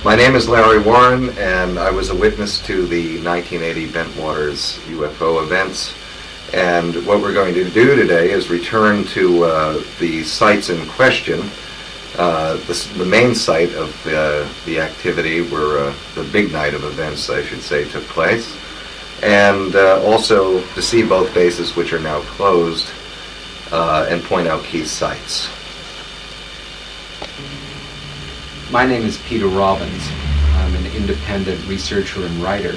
My name is Larry Warren, and I was a witness to the 1980 Bentwaters UFO events. And what we're going to do today is return to the sites in question, the main site of the activity where the big night of events, I should say, took place, and also to see both bases which are now closed and point out key sites. My name is Peter Robbins. I'm an independent researcher and writer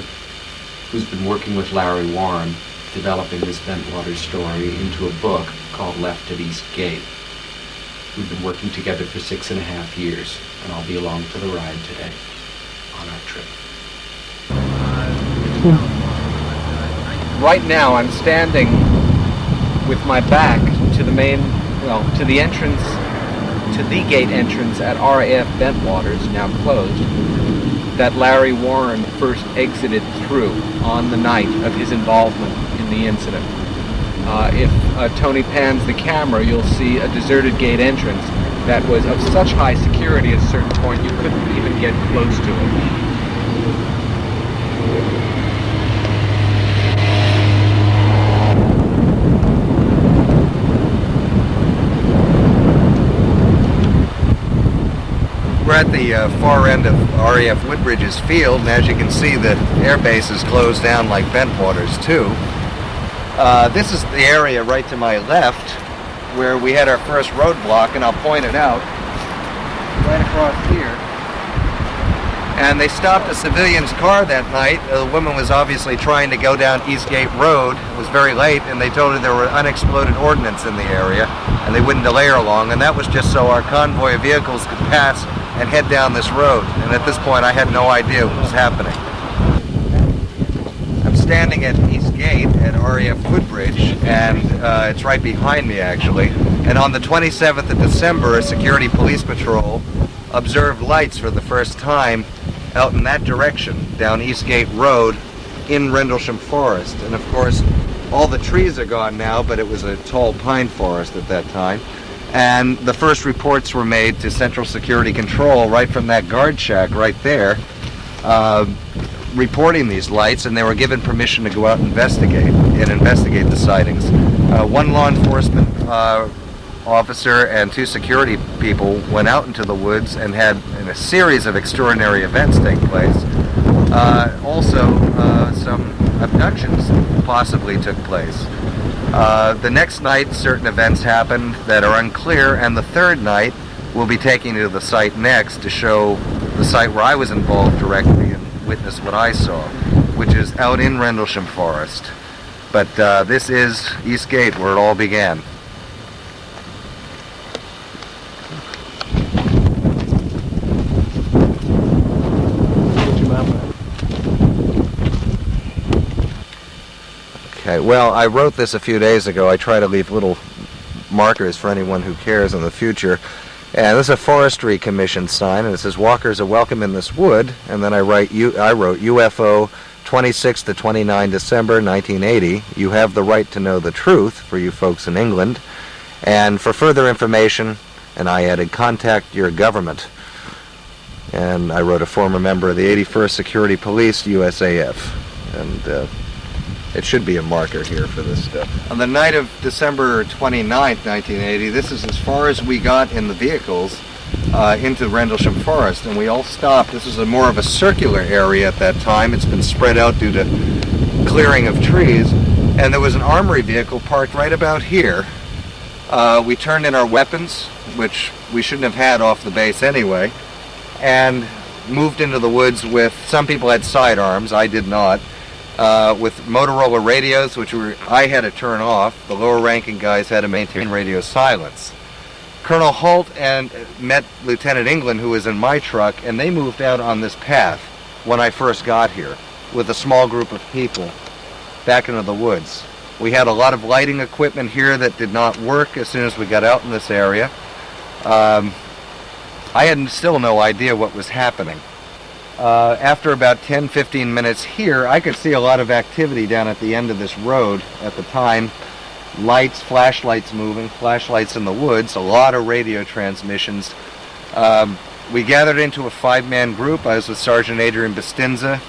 who's been working with Larry Warren developing this Bentwaters story into a book called Left at East Gate. We've been working together for 6.5 years, and I'll be along for the ride today on our trip. Right now I'm standing with my back to the main, to the entrance, to the gate entrance at RAF Bentwaters, now closed, that Larry Warren first exited through on the night of his involvement in the incident. If Tony pans the camera, you'll see a deserted gate entrance that was of such high security at a certain point you couldn't even get close to it. We're at the far end of RAF Woodbridge's field, and as you can see, the air base is closed down like Bentwaters too. This is the area right to my left where we had our first roadblock, and I'll point it out right across here. And they stopped a civilian's car that night. The woman was obviously trying to go down Eastgate Road. It was very late, and they told her there were unexploded ordnance in the area, and they wouldn't delay her long, and that was just so our convoy of vehicles could pass and head down this road. And at this point I had no idea what was happening. I'm standing at East Gate at RAF Woodbridge, and it's right behind me actually. And on the 27th of December, a security police patrol observed lights for the first time out in that direction, down Eastgate Road in Rendlesham Forest. And of course, all the trees are gone now, but it was a tall pine forest at that time. And the first reports were made to Central Security Control right from that guard shack right there, reporting these lights, and they were given permission to go out and investigate the sightings. One law enforcement officer and 2 security people went out into the woods and had a series of extraordinary events take place. Also, some abductions possibly took place. The next night, certain events happened that are unclear, and the third night, we'll be taking you to the site next to show the site where I was involved directly and witness what I saw, which is out in Rendlesham Forest. But this is East Gate, where it all began. Okay, well, I wrote this a few days ago. I try to leave little markers for anyone who cares in the future. And this is a Forestry Commission sign, and it says, "Walkers are welcome in this wood." And then I wrote UFO 26 to 29 December 1980. You have the right to know the truth, for you folks in England. And for further information, and I added, contact your government. And I wrote a former member of the 81st Security Police, USAF. And it should be a marker here for this stuff. On the night of December 29th, 1980, this is as far as we got in the vehicles into Rendlesham Forest, and we all stopped. This was more of a circular area at that time. It's been spread out due to clearing of trees, and there was an armory vehicle parked right about here. We turned in our weapons, which we shouldn't have had off the base anyway, and moved into the woods with, some people had sidearms, I did not, with Motorola radios, which I had to turn off. The lower ranking guys had to maintain radio silence. Colonel Halt met Lieutenant England, who was in my truck, and they moved out on this path when I first got here with a small group of people back into the woods. We had a lot of lighting equipment here that did not work as soon as we got out in this area. I had still no idea what was happening. After about 10-15 minutes here, I could see a lot of activity down at the end of this road at the time. Lights, flashlights moving, flashlights in the woods, a lot of radio transmissions. We gathered into a 5-man group. I was with Sergeant Adrian Bustinza.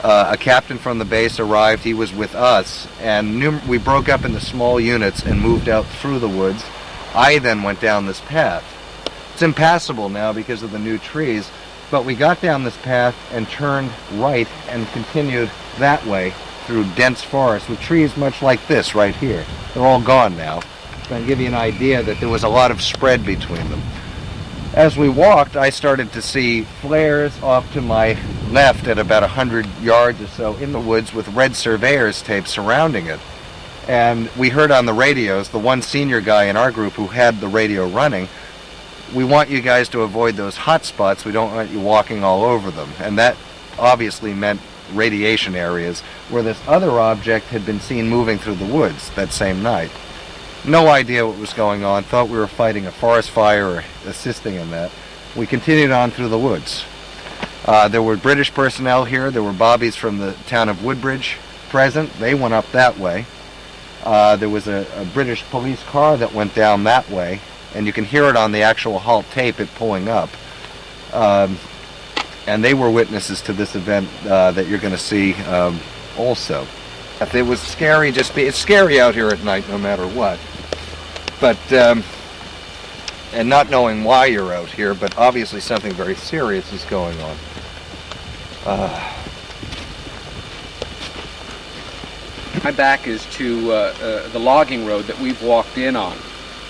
A captain from the base arrived. He was with us, and we broke up into small units and moved out through the woods. I then went down this path. It's impassable now because of the new trees, but we got down this path and turned right and continued that way through dense forest with trees much like this right here. They're all gone now. To give you an idea that there was a lot of spread between them. As we walked, I started to see flares off to my left at about 100 yards or so in the woods with red surveyor's tape surrounding it. And we heard on the radios, the one senior guy in our group who had the radio running, "We want you guys to avoid those hot spots. We don't want you walking all over them." And that obviously meant radiation areas where this other object had been seen moving through the woods that same night. No idea what was going on. Thought we were fighting a forest fire or assisting in that. We continued on through the woods. There were British personnel here. There were bobbies from the town of Woodbridge present. They went up that way. There was a British police car that went down that way, and you can hear it on the actual halt tape, it pulling up. And they were witnesses to this event that you're going to see also. If it was scary, it's scary out here at night no matter what. But, and not knowing why you're out here, but obviously something very serious is going on. My back is to the logging road that we've walked in on,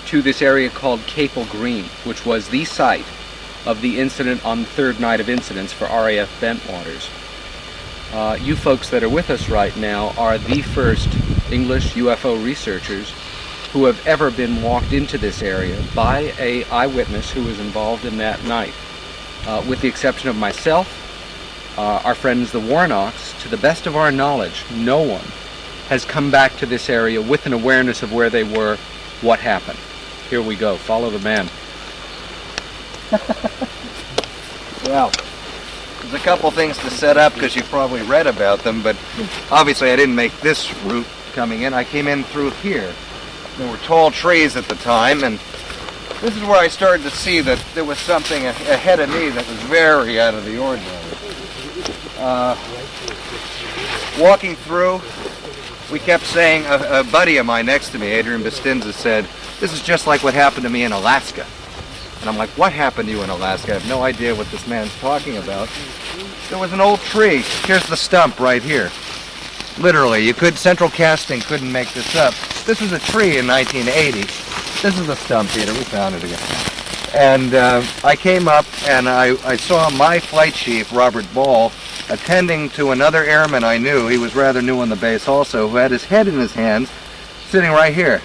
to this area called Capel Green, which was the site of the incident on the third night of incidents for RAF Bentwaters. You folks that are with us right now are the first English UFO researchers who have ever been walked into this area by an eyewitness who was involved in that night. With the exception of myself, our friends the Warnocks, to the best of our knowledge, no one has come back to this area with an awareness of where they were, what happened. Here we go, follow the man. Well, there's a couple things to set up because you've probably read about them, but obviously I didn't make this route coming in. I came in through here. There were tall trees at the time, and this is where I started to see that there was something ahead of me that was very out of the ordinary. Walking through, we kept saying, a buddy of mine next to me, Adrian Bustinza, said, "This is just like what happened to me in Alaska." And I'm like, "What happened to you in Alaska?" I have no idea what this man's talking about. There was an old tree. Here's the stump right here. Literally, Central Casting couldn't make this up. This was a tree in 1980. This is the stump, Peter. We found it again. And I came up and I saw my flight chief, Robert Ball, attending to another airman I knew. He was rather new on the base also, who had his head in his hands, sitting right here.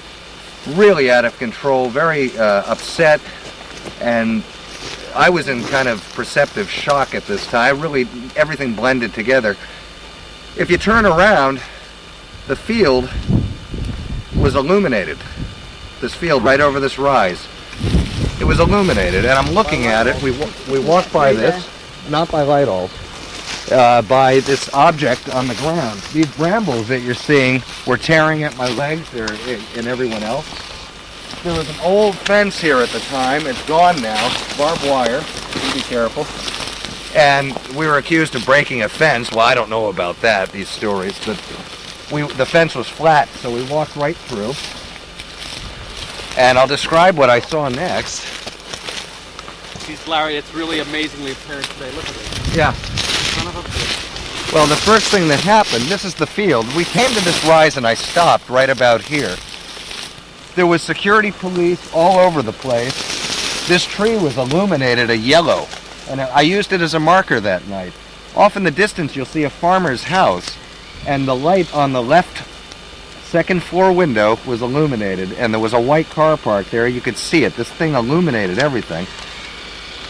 Really out of control, very upset. And I was in kind of perceptive shock at this time. Really, everything blended together. If you turn around, the field was illuminated. This field right over this rise. It was illuminated, and I'm looking at it. We walked by this, not by light bulbs, by this object on the ground. These brambles that you're seeing were tearing at my legs and everyone else. There was an old fence here at the time. It's gone now. Barbed wire. Be careful. And we were accused of breaking a fence. Well, I don't know about that, these stories, but the fence was flat, so we walked right through. And I'll describe what I saw next. Geez, Larry, it's really amazingly apparent today. Look at it. Yeah. Son of a bitch. Well, the first thing that happened, this is the field. We came to this rise and I stopped right about here. There was security police all over the place. This tree was illuminated a yellow, and I used it as a marker that night. Off in the distance you'll see a farmer's house, and the light on the left second floor window was illuminated, and there was a white car parked there. You could see it. This thing illuminated everything.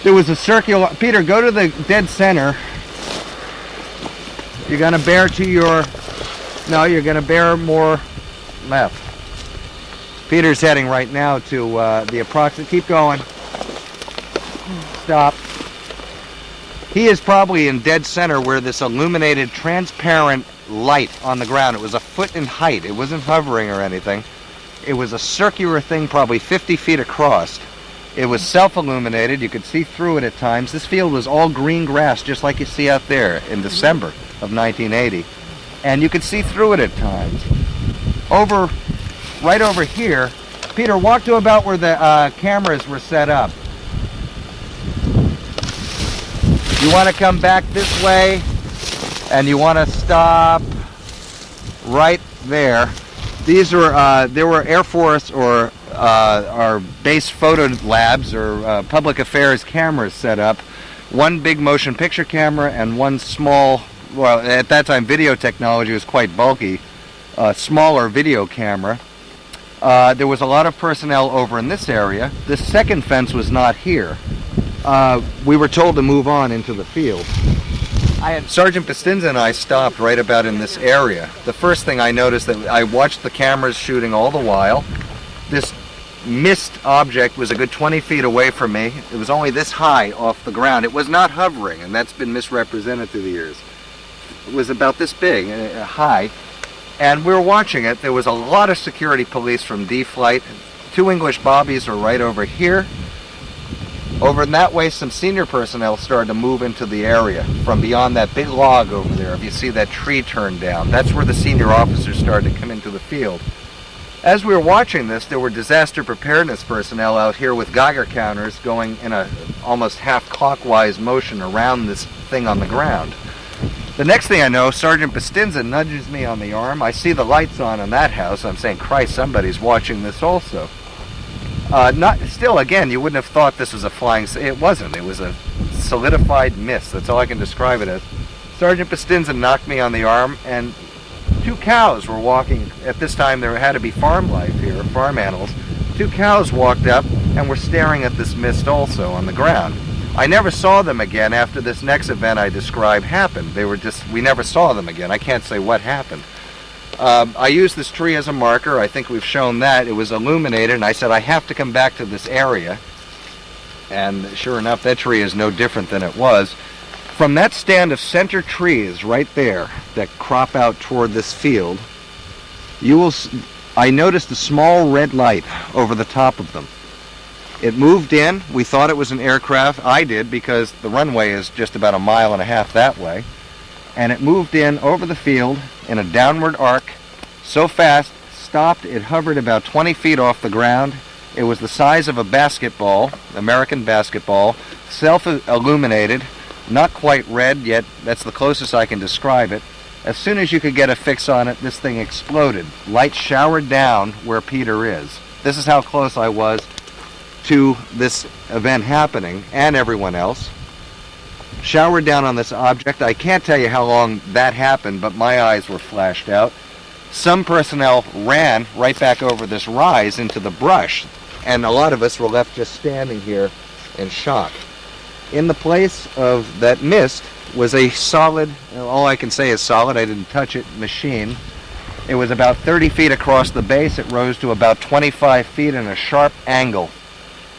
There was a circular... Peter, go to the dead center. You're going to bear to your... No, you're going to bear more left. Peter's heading right now to the approximate... Keep going. Stop. He is probably in dead center where this illuminated, transparent light on the ground. It was a foot in height. It wasn't hovering or anything. It was a circular thing, probably 50 feet across. It was self-illuminated. You could see through it at times. This field was all green grass, just like you see out there in December of 1980. And you could see through it at times. Right over here, Peter, walk to about where the cameras were set up. You want to come back this way, and you want to stop right there. These are there were Air Force or our base photo labs or public affairs cameras set up. One big motion picture camera and one small, well, at that time video technology was quite bulky, smaller video camera. There was a lot of personnel over in this area. This second fence was not here. We were told to move on into the field. Sergeant Pastinza and I stopped right about in this area. The first thing I noticed, that I watched the cameras shooting all the while. This mist object was a good 20 feet away from me. It was only this high off the ground. It was not hovering, and that's been misrepresented through the years. It was about this big, high, and we were watching it. There was a lot of security police from D-Flight. 2 English bobbies are right over here. Over in that way, some senior personnel started to move into the area from beyond that big log over there. If you see that tree turned down, that's where the senior officers started to come into the field. As we were watching this, there were disaster preparedness personnel out here with Geiger counters going in a almost half clockwise motion around this thing on the ground. The next thing I know, Sergeant Pastinza nudges me on the arm. I see the lights on in that house. I'm saying, Christ, somebody's watching this also. Still, again, you wouldn't have thought this was a flying... It wasn't. It was a solidified mist. That's all I can describe it as. Sergeant Pastinza knocked me on the arm, and 2 cows were walking. At this time, there had to be farm life here, farm animals. 2 cows walked up and were staring at this mist also on the ground. I never saw them again after this next event I described happened. We never saw them again. I can't say what happened. I used this tree as a marker. I think we've shown that. It was illuminated, and I said, I have to come back to this area. And sure enough, that tree is no different than it was. From that stand of center trees right there that crop out toward this field, I noticed a small red light over the top of them. It moved in. We thought it was an aircraft. I did, because the runway is just about 1.5 miles that way. And it moved in over the field in a downward arc so fast, stopped. It hovered about 20 feet off the ground. It was the size of a basketball, American basketball, self-illuminated, not quite red yet. That's the closest I can describe it. As soon as you could get a fix on it, this thing exploded. Light showered down where Peter is. This is how close I was to this event happening, and everyone else. Showered down on this object. I can't tell you how long that happened, but my eyes were flashed out. Some personnel ran right back over this rise into the brush, and a lot of us were left just standing here in shock. In the place of that mist was a solid, all I can say is solid, I didn't touch it, machine. It was about 30 feet across the base. It rose to about 25 feet in a sharp angle.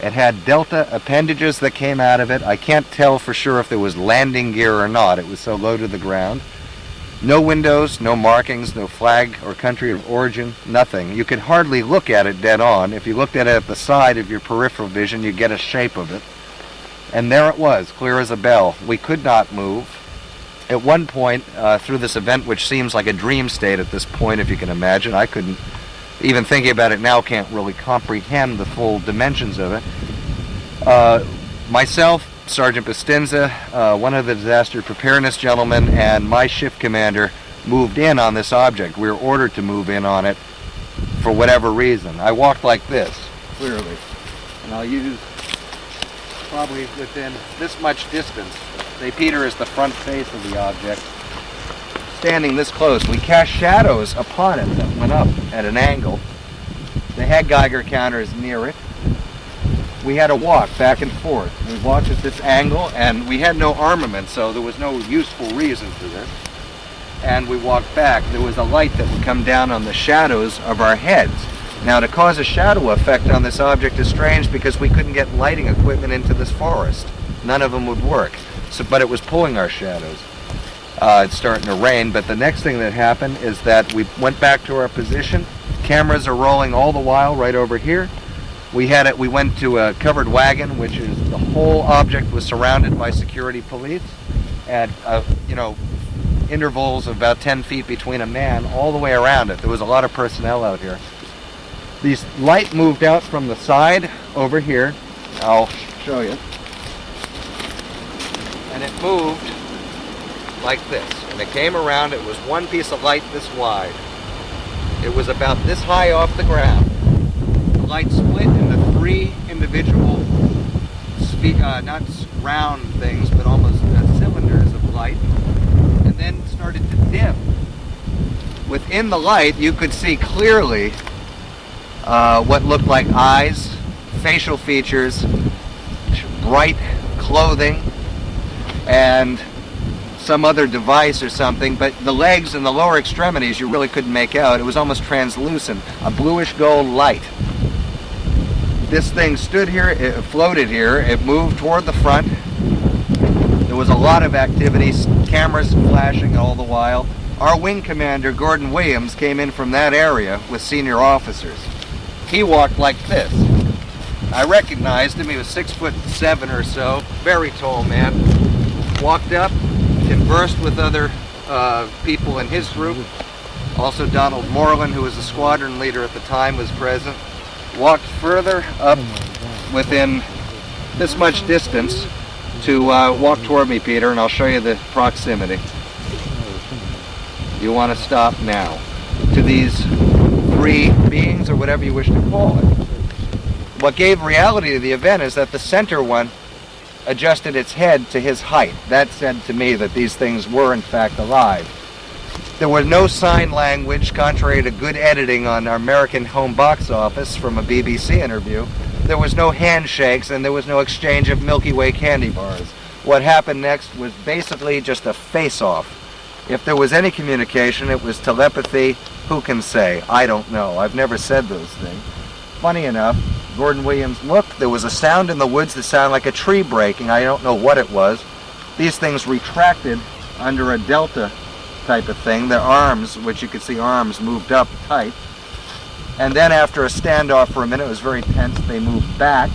It had delta appendages that came out of it. I can't tell for sure if there was landing gear or not. It was so low to the ground. No windows, no markings, no flag or country of origin, nothing. You could hardly look at it dead on. If you looked at it at the side of your peripheral vision, you'd get a shape of it. And there it was, clear as a bell. We could not move. At one point, through this event, which seems like a dream state at this point, if you can imagine, I couldn't, even thinking about it now, can't really comprehend the full dimensions of it. Myself, Sergeant Pastinza, one of the disaster preparedness gentlemen, and my shift commander moved in on this object. We were ordered to move in on it for whatever reason. I walked like this, clearly, and I'll use probably within this much distance. Say Peter is the front face of the object. Standing this close, we cast shadows upon it that went up at an angle. They had Geiger counters near it. We had to walk back and forth. We walked at this angle, and we had no armament, so there was no useful reason for this. And we walked back. There was a light that would come down on the shadows of our heads. Now, to cause a shadow effect on this object is strange because we couldn't get lighting equipment into this forest. None of them would work. But it was pulling our shadows. It's starting to rain, but the next thing that happened is that we went back to our position. Cameras are rolling all the while right over here. We went to a covered wagon, which is the whole object was surrounded by security police at intervals of about 10 feet between a man all the way around it. There was a lot of personnel out here. These light moved out from the side over here. I'll show you. And it moved like this. And it came around. It was one piece of light this wide. It was about this high off the ground. The light split into 3 individual, not round things, but almost cylinders of light, and then started to dim. Within the light, you could see clearly what looked like eyes, facial features, bright clothing, and some other device or something, but the legs and the lower extremities you really couldn't make out. It was almost translucent, a bluish gold light. This thing stood here, it floated here, it moved toward the front. There was a lot of activity, cameras flashing all the while. Our wing commander, Gordon Williams, came in from that area with senior officers. He walked like this. I recognized him. He was 6'7" or so, very tall man. Walked up, conversed with other people in his group. Also Donald Moreland, who was the squadron leader at the time, was present. Walked further up within this much distance to walk toward me, Peter, and I'll show you the proximity. You want to stop now. To these 3 beings, or whatever you wish to call it. What gave reality to the event is that the center one adjusted its head to his height. That said to me that these things were in fact alive. There was no sign language, contrary to good editing on our American home box office from a BBC interview. There was no handshakes, and there was no exchange of Milky Way candy bars. What happened next was basically just a face-off. If there was any communication, it was telepathy. Who can say? I don't know. I've never said those things. Funny enough, Gordon Williams looked. There was a sound in the woods that sounded like a tree breaking. I don't know what it was. These things retracted under a delta type of thing. Their arms, which you could see arms, moved up tight. And then after a standoff for a minute, it was very tense, they moved back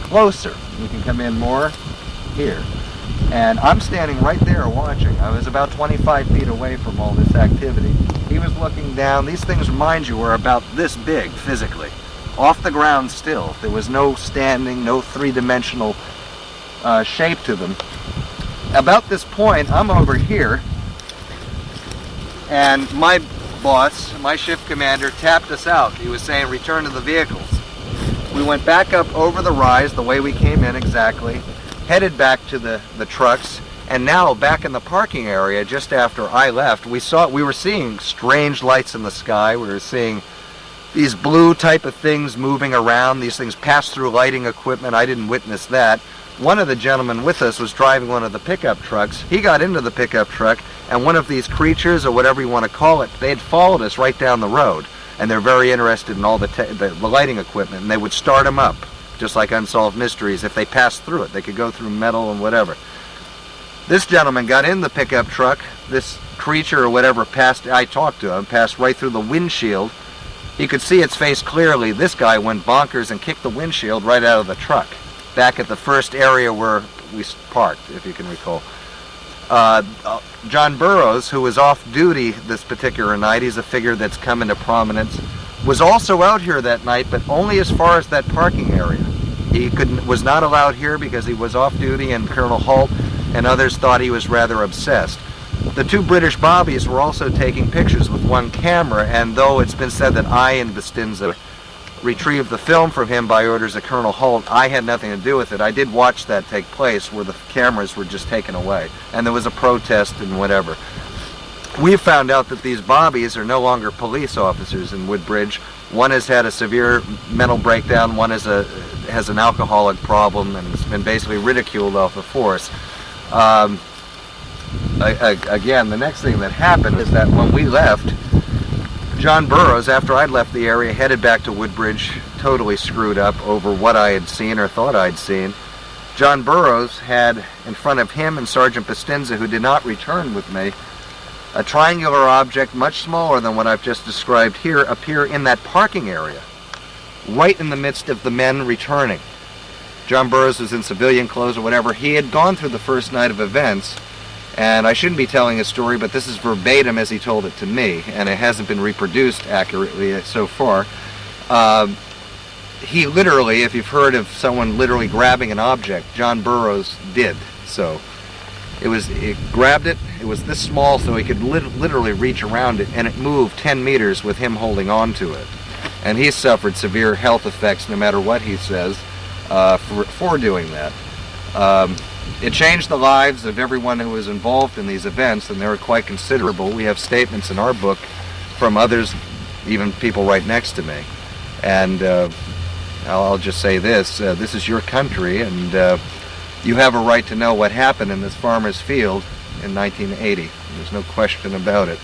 closer. We can come in more here. And I'm standing right there watching. I was about 25 feet away from all this activity. He was looking down. These things, mind you, were about this big physically. Off the ground still. There was no standing, no three-dimensional shape to them. About this point, I'm over here, and my boss, my shift commander, tapped us out. He was saying, return to the vehicles. We went back up over the rise, the way we came in exactly, headed back to the trucks, and now back in the parking area, just after I left, we were seeing strange lights in the sky. We were seeing these blue type of things moving around. These things pass through lighting equipment. I didn't witness that. One of the gentlemen with us was driving one of the pickup trucks. He got into the pickup truck, and one of these creatures, or whatever you want to call it, they had followed us right down the road. And they're very interested in all the lighting equipment, and they would start them up, just like Unsolved Mysteries. If they passed through it, they could go through metal and whatever. This gentleman got in the pickup truck. This creature or whatever passed, I talked to him, passed right through the windshield. He could see its face clearly. This guy went bonkers and kicked the windshield right out of the truck, back at the first area where we parked, if you can recall. John Burroughs, who was off duty this particular night, he's a figure that's come into prominence, was also out here that night, but only as far as that parking area. He was not allowed here because he was off duty, and Colonel Halt and others thought he was rather obsessed. The 2 British bobbies were also taking pictures with one camera, and though it's been said that I and Bustinza retrieved the film from him by orders of Colonel Halt, I had nothing to do with it. I did watch that take place where the cameras were just taken away, and there was a protest and whatever. We found out that these bobbies are no longer police officers in Woodbridge. One has had a severe mental breakdown, one has an alcoholic problem, and has been basically ridiculed off the force. Again, the next thing that happened is that when we left, John Burroughs, after I'd left the area, headed back to Woodbridge, totally screwed up over what I had seen or thought I'd seen. John Burroughs had in front of him and Sergeant Bustinza, who did not return with me, a triangular object much smaller than what I've just described here appear in that parking area. right in the midst of the men returning. John Burroughs was in civilian clothes or whatever. He had gone through the first night of events, and I shouldn't be telling his story, but this is verbatim as he told it to me, and it hasn't been reproduced accurately so far. He literally, if you've heard of someone literally grabbing an object, John Burroughs did so. It grabbed it, it was this small so he could literally reach around it, and it moved 10 meters with him holding on to it. And he suffered severe health effects, no matter what he says, for doing that. It changed the lives of everyone who was involved in these events, and they were quite considerable. We have statements in our book from others, even people right next to me. And I'll just say this is your country, and you have a right to know what happened in this farmer's field in 1980. There's no question about it.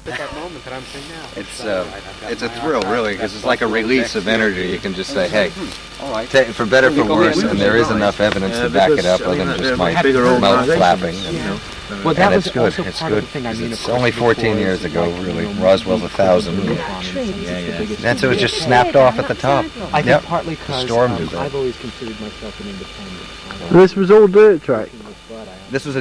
At that moment that I'm saying now. It's a thrill, really, because it's like a release of energy. You can just say, hey, all right. for better, for worse, and there is enough evidence to back it up other than just my mouth flapping. Well, that and was it's good. It's good. It's only 14 years ago, really. Roswell's 1,000. And so it just snapped off at the top. I think partly The because storm did that. I've always considered myself an independent. This was all dirt track. This was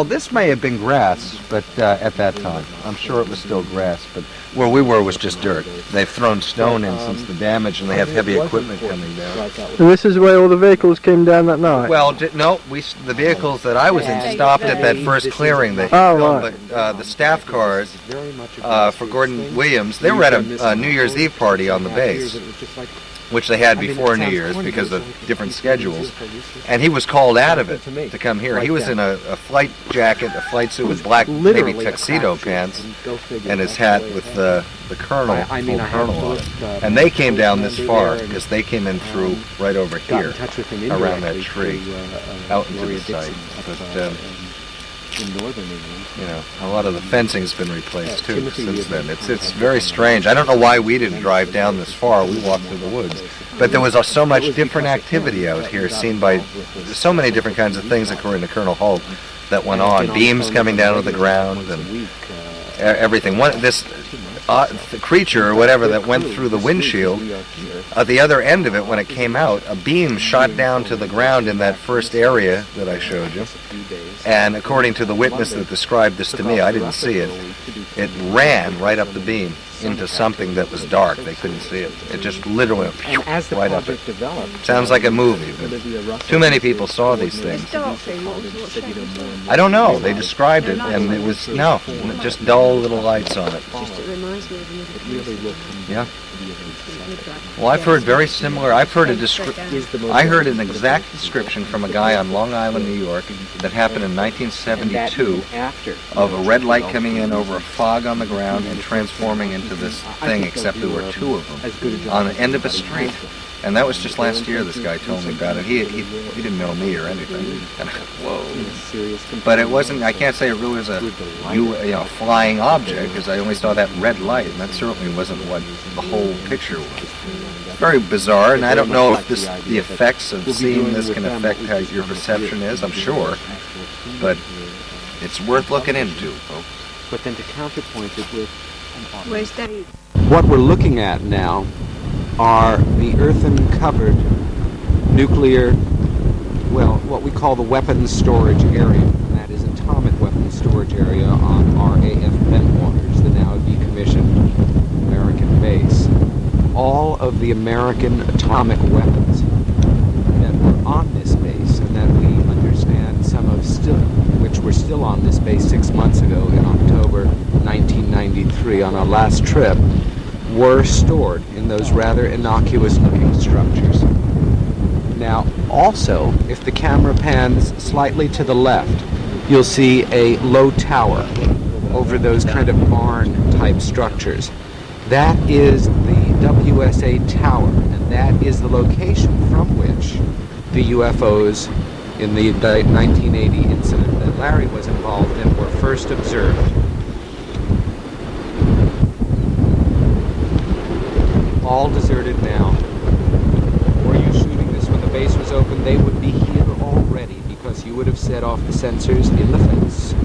this may have been grass, but at that time, I'm sure it was still grass. But where we were was just dirt. They've thrown stone in since the damage, and they have heavy equipment coming down. And this is where all the vehicles came down that night? Well, no, the vehicles that I was in stopped at that first clearing that he Oh, filmed, right. but the staff cars for Gordon Williams, they were at a New Year's Eve party on the base, which they had before New Year's because of different schedules, and he was called out of it to come here. He was in a flight jacket, a flight suit with black maybe tuxedo pants, and his hat with the colonel, full colonel on it. And they came down this far because they came in through right over here, around that tree, out into the site. But in northern England, you know, a lot of the fencing's been replaced too since then. It's very strange. I don't know why we didn't drive down this far. We walked through the woods, but there was so much different activity out here, seen by so many different kinds of things, according to Colonel Halt, that went on. Beams coming down to the ground and everything. The creature or whatever that went through the windshield, at the other end of it, when it came out, a beam shot down to the ground in that first area that I showed you. And according to the witness that described this to me, I didn't see it, it ran right up the beam into something that was dark. They couldn't see it. It just literally went right up it. Sounds like a movie, but too many people saw these things. I don't know. They described it, and it was, no, just dull little lights on it. Yeah. Well, I've heard very similar. I heard an exact description from a guy on Long Island, New York, that happened in 1972 of a red light coming in over a fog on the ground and transforming into this thing, except there were two of them on the end of a street. And that was just last year. This guy told me about it. He didn't know me or anything. And whoa! But it wasn't. I can't say it really was a flying object, because I only saw that red light, and that certainly wasn't what the whole picture was. Very bizarre, and I don't know if the effects of seeing this can affect how your perception is. I'm sure, but it's worth looking into. But then to counterpoint it with Where's Dave? what we're looking at now are the earthen-covered nuclear, well, what we call the weapons storage area. And that is atomic weapons storage area on RAF Bentwaters, the now decommissioned American base. All of the American atomic weapons that were on this base, and that we understand some of still, which were still on this base 6 months ago in October 1993 on our last trip, were stored in those rather innocuous-looking structures. Now, also, if the camera pans slightly to the left, you'll see a low tower over those kind of barn-type structures. That is the WSA Tower, and that is the location from which the UFOs in the 1980 incident that Larry was involved in were first observed. all deserted now. Were you shooting this when the base was open, they would be here already because you would have set off the sensors in the fence.